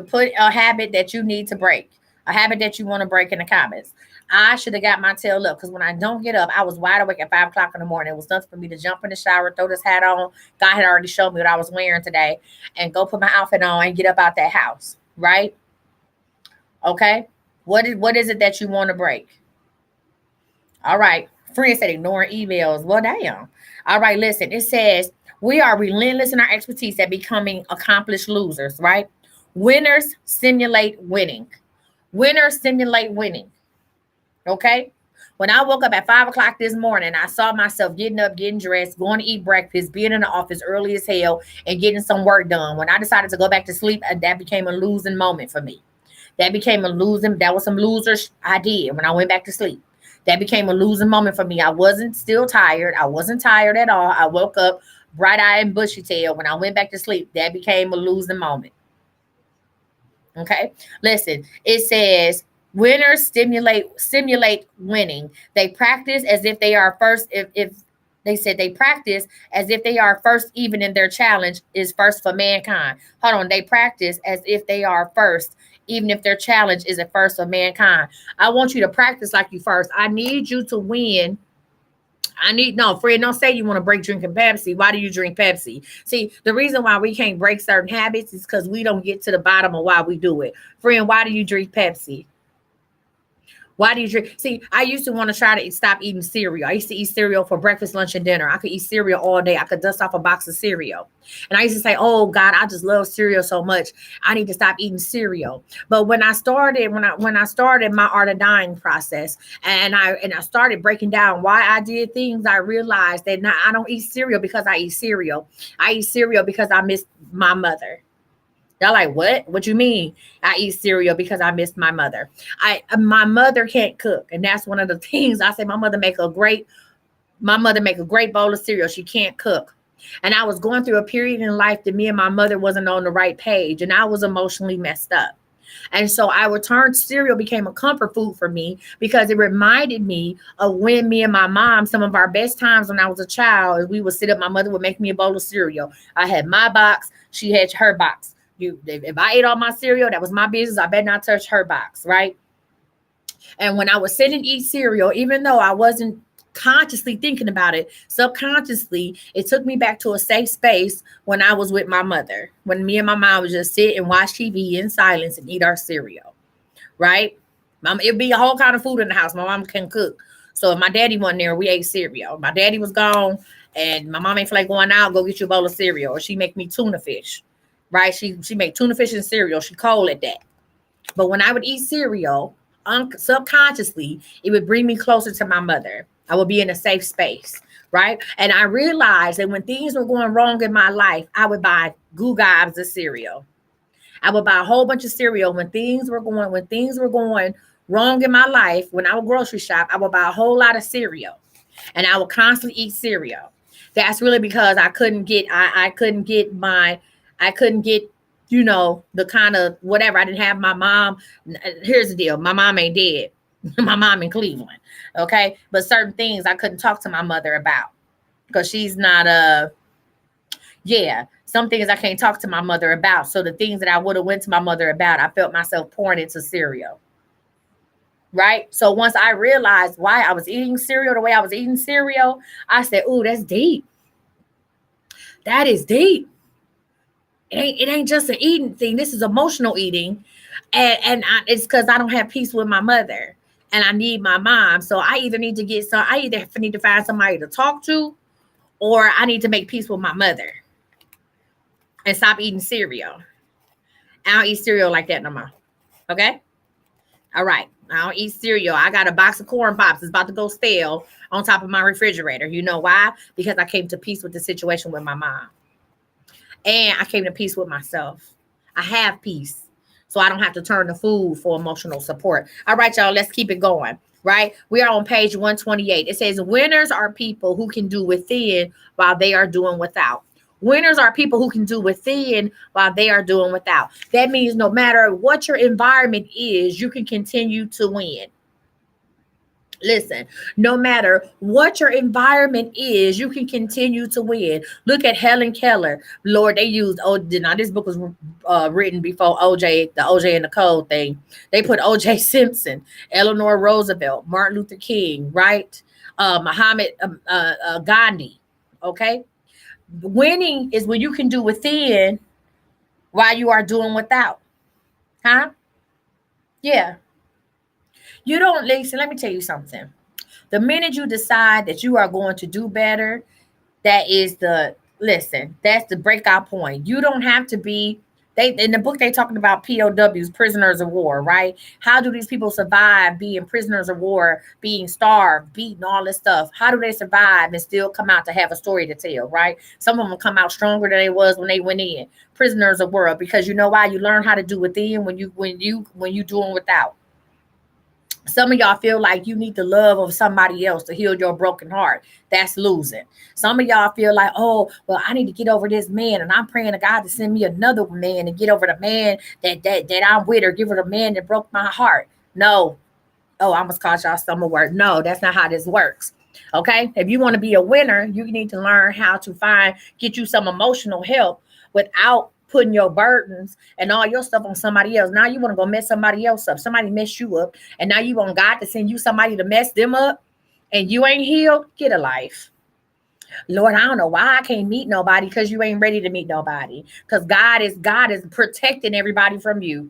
put a habit that you need to break, a habit that you want to break in the comments. I should have got my tail up, because when I don't get up, I was wide awake at 5 o'clock in the morning. It was nothing for me to jump in the shower, throw this hat on. God had already showed me what I was wearing today, and go put my outfit on and get up out that house, right? Okay? What is it that you want to break? All right. Friend said ignoring emails. Well, damn. All right, listen. It says we are relentless in our expertise at becoming accomplished losers, right? Winners simulate winning. Winners simulate winning. Okay? When I woke up at 5 o'clock this morning, I saw myself getting up, getting dressed, going to eat breakfast, being in the office early as hell, and getting some work done. When I decided to go back to sleep, that became a losing moment for me. That was some losers I did when I went back to sleep. That became a losing moment for me. I wasn't still tired. I wasn't tired at all. I woke up bright-eyed and bushy-tailed. When I went back to sleep, that became a losing moment. Okay? Listen, it says winners simulate winning. They practice as if they are first. If they said they practice as if they are first, even in their challenge is first for mankind. Hold on. They practice as if they are first, even if their challenge is at first of mankind. I want you to practice like you first. I need you to win No, Fred, don't say you want to break drinking Pepsi. Why do you drink Pepsi? See, the reason why we can't break certain habits is because we don't get to the bottom of why we do it. Friend, why do you drink Pepsi? Why do you drink? See, I used to want to try to stop eating cereal. I used to eat cereal for breakfast, lunch, and dinner. I could eat cereal all day. I could dust off a box of cereal. And I used to say, oh God, I just love cereal so much. I need to stop eating cereal. But when I started my art of dying process and I started breaking down why I did things, I realized that now I don't eat cereal because I eat cereal. I eat cereal because I miss my mother. Y'all like, what? What you mean? I eat cereal because I miss my mother. My mother can't cook. And that's one of the things I say. My mother make a great bowl of cereal. She can't cook. And I was going through a period in life that me and my mother wasn't on the right page. And I was emotionally messed up. And so cereal became a comfort food for me because it reminded me of when me and my mom, some of our best times when I was a child, we would sit up, my mother would make me a bowl of cereal. I had my box, she had her box. If I ate all my cereal, that was my business. I better not touch her box, right? And when I was sitting and eat cereal, even though I wasn't consciously thinking about it, subconsciously, it took me back to a safe space when I was with my mother, when me and my mom would just sit and watch TV in silence and eat our cereal, right? It'd be a whole kind of food in the house. My mom can cook. So if my daddy wasn't there, we ate cereal. My daddy was gone and my mom ain't feel like going out, go get you a bowl of cereal. Or she make me tuna fish. Right? She make tuna fish and cereal. She cold at that. But when I would eat cereal, subconsciously, it would bring me closer to my mother. I would be in a safe space, right? And I realized that when things were going wrong in my life, I would buy goo gobs of cereal. I would buy a whole bunch of cereal when things were going wrong in my life. When I would grocery shop, I would buy a whole lot of cereal, and I would constantly eat cereal. That's really because I couldn't get, the kind of whatever. I didn't have my mom. Here's the deal. My mom ain't dead. My mom in Cleveland. Okay. But certain things I couldn't talk to my mother about because she's not some things I can't talk to my mother about. So the things that I would have went to my mother about, I felt myself pouring into cereal. Right. So once I realized why I was eating cereal the way I was eating cereal, I said, ooh, that's deep. That is deep. It ain't just an eating thing. This is emotional eating. And it's because I don't have peace with my mother and I need my mom. So I either need to find somebody to talk to, or I need to make peace with my mother and stop eating cereal. I don't eat cereal like that no more. Okay. All right. I don't eat cereal. I got a box of corn pops. It's about to go stale on top of my refrigerator. You know why? Because I came to peace with the situation with my mom. And I came to peace with myself. I have peace. So I don't have to turn to food for emotional support. All right, y'all, let's keep it going. Right? We are on page 128. It says, winners are people who can do within while they are doing without. Winners are people who can do within while they are doing without. That means no matter what your environment is, you can continue to win. Listen, no matter what your environment is, you can continue to win. Look at Helen Keller. Lord, they used, now this book was written before the OJ and the Code thing. They put OJ Simpson, Eleanor Roosevelt, Martin Luther King, right? Muhammad Gandhi, okay? Winning is when you can do within while you are doing without. Huh? Yeah. You don't listen. Let me tell you something. The minute you decide that you are going to do better, that's the breakout point. You don't have to be, in the book, they talking about POWs, prisoners of war, right? How do these people survive being prisoners of war, being starved, beaten, all this stuff? How do they survive and still come out to have a story to tell, right? Some of them come out stronger than they was when they went in. Prisoners of war, because you know why? You learn how to do within when you doing without. Some of y'all feel like you need the love of somebody else to heal your broken heart. That's losing. Some of y'all feel like, oh, well, I need to get over this man, and I'm praying to God to send me another man and get over the man that I'm with, or give her the man that broke my heart. No. Oh, I almost called y'all some word. No, that's not how this works. Okay. If you want to be a winner, you need to learn how to get you some emotional help without putting your burdens and all your stuff on somebody else. Now you want to go mess somebody else up. Somebody messed you up, and now you want God to send you somebody to mess them up, and you ain't healed, get a life. Lord, I don't know why I can't meet nobody, because you ain't ready to meet nobody. Because God is protecting everybody from you.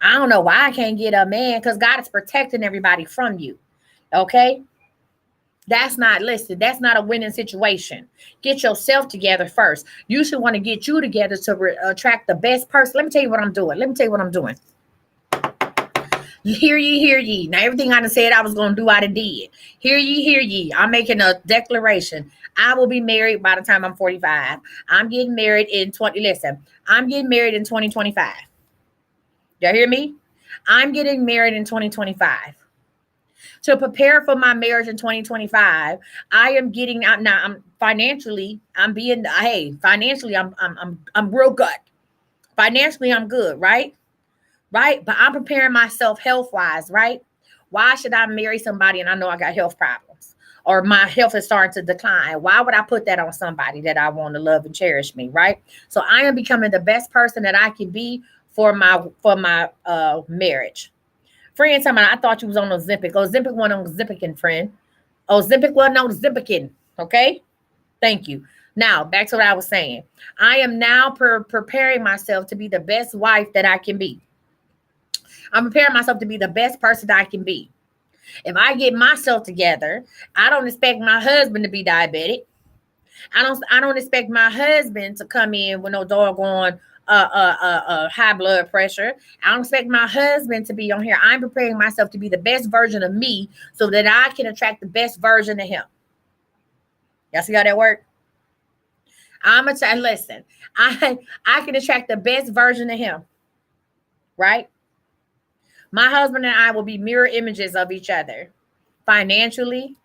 I don't know why I can't get a man, because God is protecting everybody from you. Okay? That's not, listen, that's not a winning situation. Get yourself together first. You should want to get you together to attract the best person. Let me tell you what I'm doing. Hear ye, hear ye. Now, everything I done said I was going to do, I done did. Hear ye, hear ye. I'm making a declaration. I will be married by the time I'm 45. I'm getting married in 20. Listen, I'm getting married in 2025. Y'all hear me? I'm getting married in 2025. To prepare for my marriage in 2025, I am getting out now. Financially, I'm real good. Financially, I'm good, right? Right? But I'm preparing myself health-wise, right? Why should I marry somebody and I know I got health problems? Or my health is starting to decline. Why would I put that on somebody that I want to love and cherish me, right? So I am becoming the best person that I can be for my marriage. Friend, I thought you was on Ozempic. Ozempic wasn't on Ozempicin, friend. Ozempic wasn't on Ozempicin. Okay? Thank you. Now, back to what I was saying. I am now preparing myself to be the best wife that I can be. I'm preparing myself to be the best person that I can be. If I get myself together, I don't expect my husband to be diabetic. I don't expect my husband to come in with no doggone high blood pressure. I don't expect my husband to be on here. I'm preparing myself to be the best version of me so that I can attract the best version of him. Y'all see how that works? Listen, I can attract the best version of him, right? My husband and I will be mirror images of each other, financially,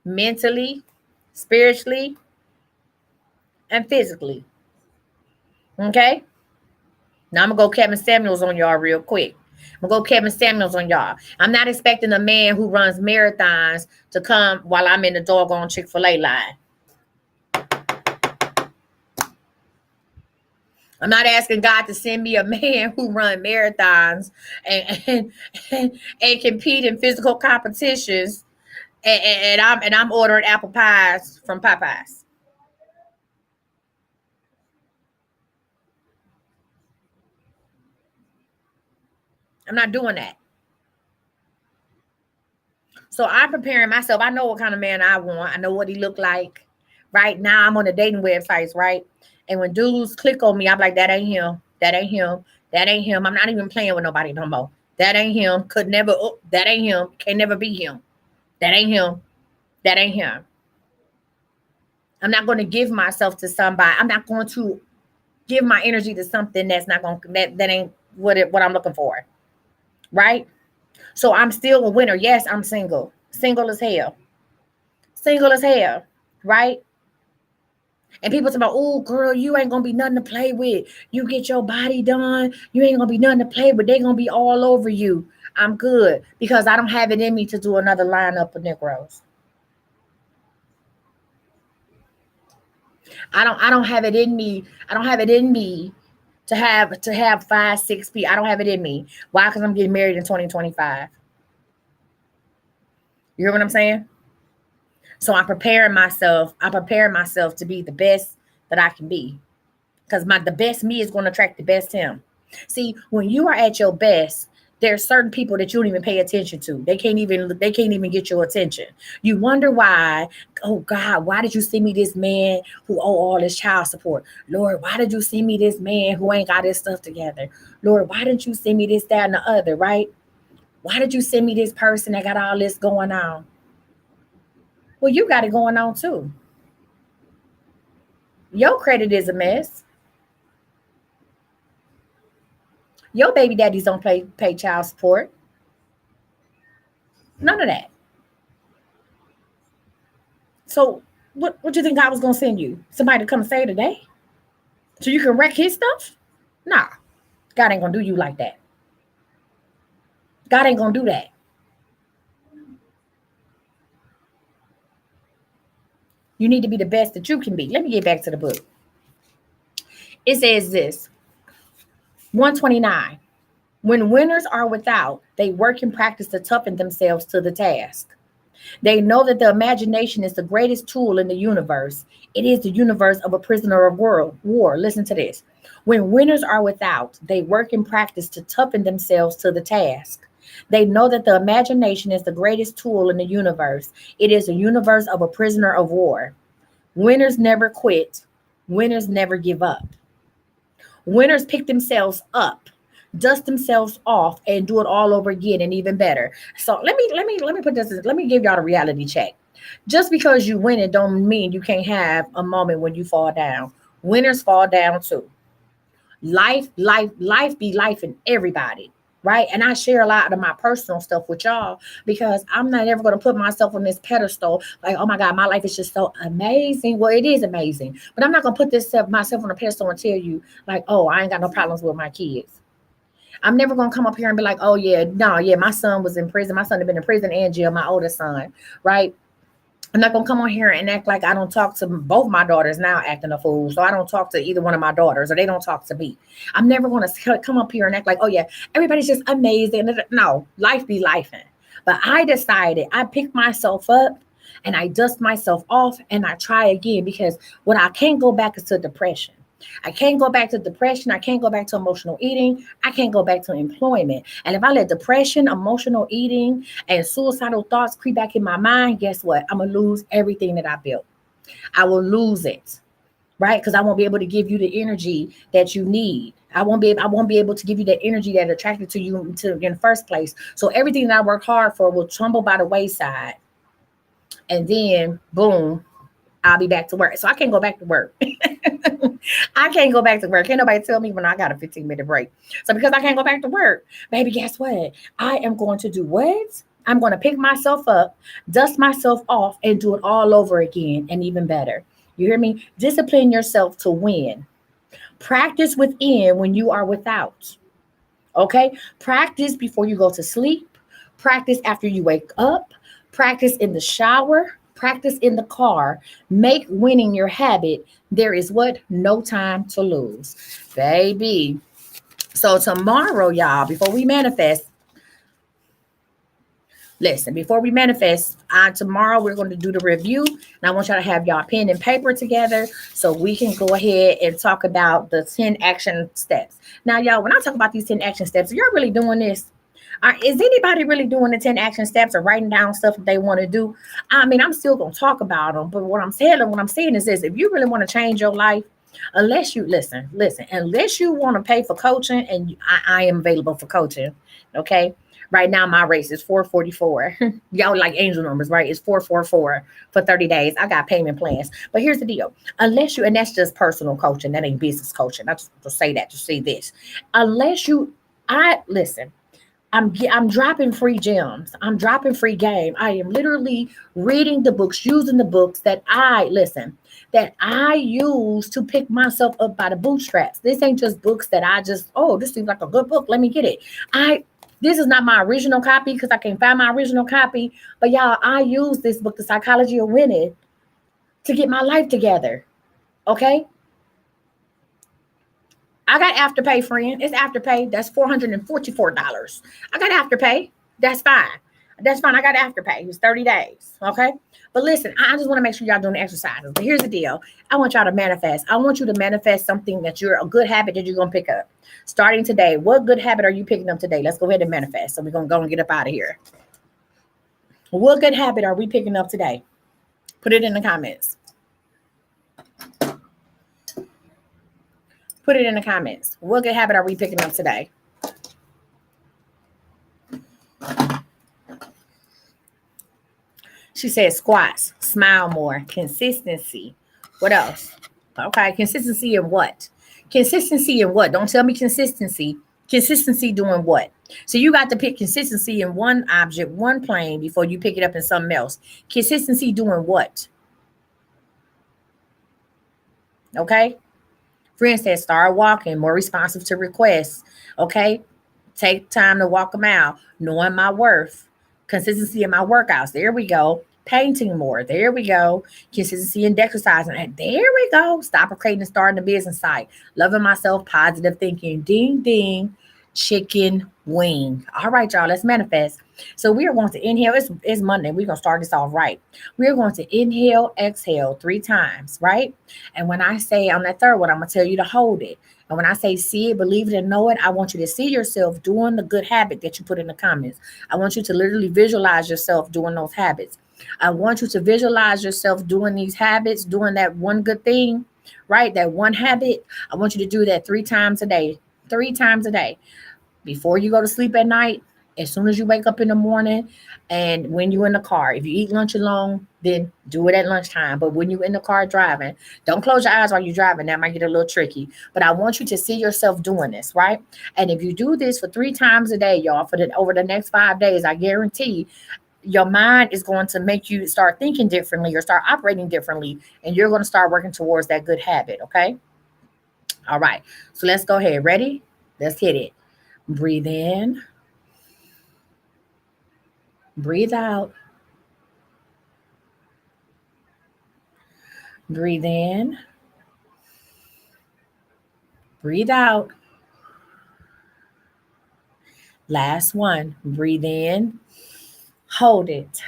mentally, spiritually, and physically. Okay? Now I'm gonna go Kevin Samuels on y'all real quick. I'm gonna go Kevin Samuels on y'all. I'm not expecting a man who runs marathons to come while I'm in the doggone Chick-fil-A line. I'm not asking God to send me a man who run marathons and compete in physical competitions, and I'm ordering apple pies from Popeyes. I'm not doing that. So I'm preparing myself. I know what kind of man I want. I know what he look like. Right now, I'm on the dating websites, right? And when dudes click on me, I'm like, that ain't him. That ain't him. That ain't him. I'm not even playing with nobody no more. That ain't him. Could never. Oh, that ain't him. Can never be him. That ain't him. That ain't him. I'm not going to give myself to somebody. I'm not going to give my energy to something that's not going that ain't what I'm looking for. Right? So I'm still a winner. Yes, I'm single. Single as hell. Single as hell. Right? And people talk about, oh, girl, you ain't gonna be nothing to play with. You get your body done, you ain't gonna be nothing to play with. They gonna be all over you. I'm good because I don't have it in me to do another lineup of Negroes. I don't have it in me. I don't have it in me to have 5, 6 people. I don't have it in me. Why? Because I'm getting married in 2025. You hear what I'm saying? So I'm preparing myself. I'm preparing myself to be the best that I can be. Because the best me is going to attract the best him. See, when you are at your best, there are certain people that you don't even pay attention to. They can't even get your attention. You wonder why. Oh God, why did you send me this man who owe all this child support? Lord, why did you send me this man who ain't got his stuff together? Lord, why didn't you send me this, that, and the other, right? Why did you send me this person that got all this going on? Well, you got it going on too. Your credit is a mess. Your baby daddies don't pay child support. None of that. So what do you think God was gonna send you? Somebody to come save the day? So you can wreck his stuff? Nah. God ain't gonna do you like that. God ain't gonna do that. You need to be the best that you can be. Let me get back to the book. It says this 129. When winners are without, they work and practice to toughen themselves to the task. They know that the imagination is the greatest tool in the universe. It is the universe of a prisoner of war. Listen to this. When winners are without, they work and practice to toughen themselves to the task. They know that the imagination is the greatest tool in the universe. It is a universe of a prisoner of war. Winners never quit. Winners never give up. Winners pick themselves up, dust themselves off, and do it all over again and even better. So let me put this. Let me give y'all a reality check. Just because you win it don't mean you can't have a moment when you fall down. Winners fall down too. Life be life in everybody. Right. And I share a lot of my personal stuff with y'all because I'm not ever going to put myself on this pedestal like, oh my God, my life is just so amazing. Well, it is amazing. But I'm not going to put myself on a pedestal and tell you, like, oh, I ain't got no problems with my kids. I'm never going to come up here and be like, oh, yeah, no, yeah, my son was in prison. My son had been in prison and jail, my oldest son. Right. I'm not gonna come on here and act like I don't talk to both my daughters now acting a fool. So I don't talk to either one of my daughters or they don't talk to me. I'm never gonna come up here and act like, oh yeah, everybody's just amazing. No, life be lifing. But I decided I pick myself up and I dust myself off and I try again because what I can't go back is to depression. I can't go back to depression. I can't go back to emotional eating. I can't go back to employment. And if I let depression, emotional eating, and suicidal thoughts creep back in my mind, guess what? I'm going to lose everything that I built. I will lose it, right? Because I won't be able to give you the energy that you need. I won't be able to give you the energy that attracted to you in the first place. So everything that I work hard for will tumble by the wayside. And then, boom, I'll be back to work. So I can't go back to work. I can't go back to work. Can't nobody tell me when I got a 15-minute break. So because I can't go back to work, baby, guess what? I am going to do what? I'm going to pick myself up, dust myself off, and do it all over again and even better. You hear me? Discipline yourself to win. Practice within when you are without. Okay? Practice before you go to sleep. Practice after you wake up. Practice in the shower. Practice in the car. Make winning your habit. There is what? No time to lose. Baby. So tomorrow, y'all, before we manifest, listen, before we manifest, tomorrow we're going to do the review. And I want y'all to have y'all pen and paper together so we can go ahead and talk about the 10 action steps. Now, y'all, when I talk about these 10 action steps, are y'all really doing this? Is anybody really doing the 10 action steps or writing down stuff that they want to do? I mean, I'm still going to talk about them. But what I'm saying is this: if you really want to change your life, unless you unless you want to pay for coaching, and I am available for coaching. Okay. Right now, my race is 444. Y'all like angel numbers, right? It's 444 for 30 days. I got payment plans. But here's the deal. Unless you, and that's just personal coaching. That ain't business coaching. I just to say that, to say this. Unless you, listen, I'm dropping free gems. I'm dropping free game. I am literally reading the books, using the books that I use to pick myself up by the bootstraps. This ain't just books that this seems like a good book. Let me get it. This is not my original copy because I can't find my original copy. But y'all, I use this book, The Psychology of Winning, to get my life together. Okay? I got Afterpay, friend. It's Afterpay. That's $444. I got Afterpay. That's fine. That's fine. I got Afterpay. It's 30 days. Okay. But listen, I just want to make sure y'all doing the exercises. But here's the deal. I want y'all to manifest. I want you to manifest something that you're a good habit that you're going to pick up. Starting today. What good habit are you picking up today? Let's go ahead and manifest. So we're going to go and get up out of here. What good habit are we picking up today? Put it in the comments. Put it in the comments. What good habit are we picking up today? She said squats, smile more, consistency. What else? Okay, consistency in what? Consistency in what? Don't tell me consistency. Consistency doing what? So you got to pick consistency in one object, one plane before you pick it up in something else. Consistency doing what? Okay. Friends said start walking, more responsive to requests. Okay. Take time to walk a mile, knowing my worth. Consistency in my workouts. There we go. Painting more. There we go. Consistency in exercising. There we go. Stop procrastinating and starting a business site. Loving myself, positive thinking. Ding, ding. chicken wing. All right, y'all, let's manifest. So we are going to inhale. It's Monday. We're going to start this off right. We're going to inhale, exhale 3 times, right? And when I say on that third one, I'm going to tell you to hold it. And when I say see it, believe it, and know it, I want you to see yourself doing the good habit that you put in the comments. I want you to literally visualize yourself doing those habits. I want you to visualize yourself doing these habits, doing that one good thing, right? That one habit. I want you to do that 3 times a day. 3 times a day before you go to sleep at night, as soon as you wake up in the morning, and when you're in the car. If you eat lunch alone, then do it at lunchtime. But when you're in the car driving, don't close your eyes while you're driving. That might get a little tricky. But I want you to see yourself doing this, right? And if you do this for 3 times a day, y'all, for the over the next 5 days, I guarantee your mind is going to make you start thinking differently or start operating differently, and you're going to start working towards that good habit. Okay. All right. So let's go ahead. Ready? Let's hit it. Breathe in, breathe out, breathe in, breathe out. Last one. Breathe in, hold it.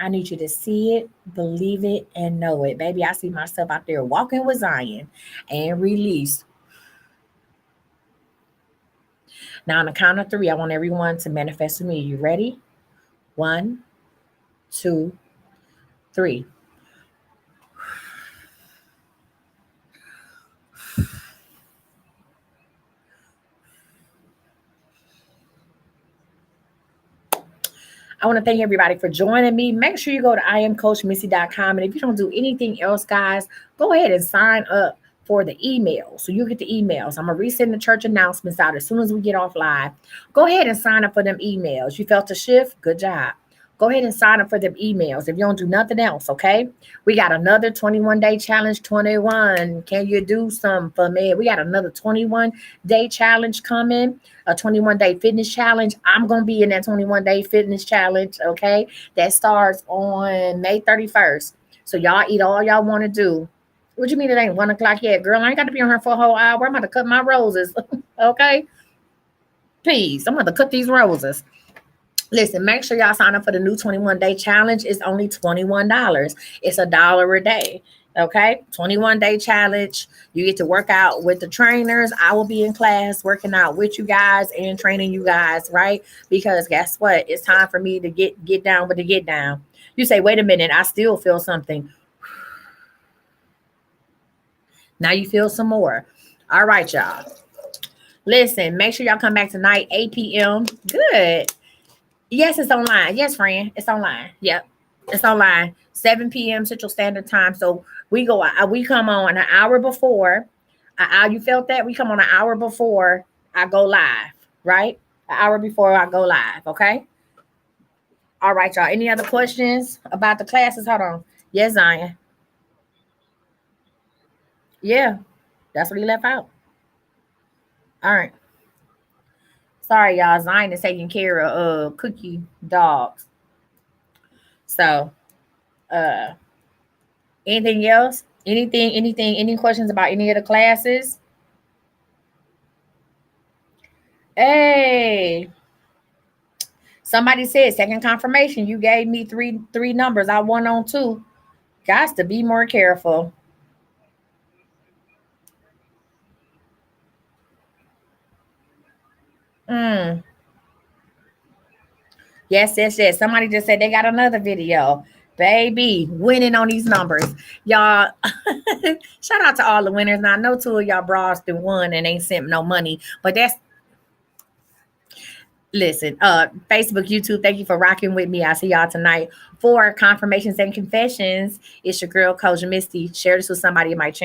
I need you to see it, believe it, and know it. Baby, I see myself out there walking with Zion, and release. Now, on the count of 3, I want everyone to manifest with me. You ready? 1, 2, 3. I want to thank everybody for joining me. Make sure you go to iamcoachmissy.com. And if you don't do anything else, guys, go ahead and sign up for the email. So you get the emails. I'm going to resend the church announcements out as soon as we get off live. Go ahead and sign up for them emails. You felt a shift? Good job. Go ahead and sign up for them emails if you don't do nothing else, okay? We got another 21-day challenge, 21. Can you do something for me? We got another 21-day challenge coming, a 21-day fitness challenge. I'm going to be in that 21-day fitness challenge, okay? That starts on May 31st. So y'all eat all y'all want to do. What you mean it ain't 1 o'clock yet? Girl, I ain't got to be on here for a whole hour. I'm about to cut my roses, okay? Please, I'm about to cut these roses. Listen, make sure y'all sign up for the new 21-day challenge. It's only $21. It's $1 a day. Okay, 21-day challenge. You get to work out with the trainers. I will be in class working out with you guys and training you guys, right? Because guess what? It's time for me to get down with the get down. You say, wait a minute, I still feel something. Now you feel some more. All right, y'all. Listen, make sure y'all come back tonight, 8 p.m. Good. Yes, it's online. Yes, friend. It's online. Yep. It's online. 7 p.m. Central Standard Time. So we come on an hour before. You felt that? We come on an hour before I go live, right? An hour before I go live. Okay. All right, y'all. Any other questions about the classes? Hold on. Yes, Zion. Yeah. That's what he left out. All right. Sorry, y'all. Zion is taking care of Cookie dogs. So, anything else? Any questions about any of the classes? Hey, somebody said second confirmation. You gave me three numbers. I won on 2. Got to be more careful. Yes. Somebody just said they got another video. Baby, winning on these numbers. Y'all, shout out to all the winners. Now, I know 2 of y'all bras that won and ain't sent no money, but that's, listen, Facebook, YouTube, thank you for rocking with me. I'll see y'all tonight for confirmations and confessions. It's your girl, Coach Misty. Share this with somebody in my channel.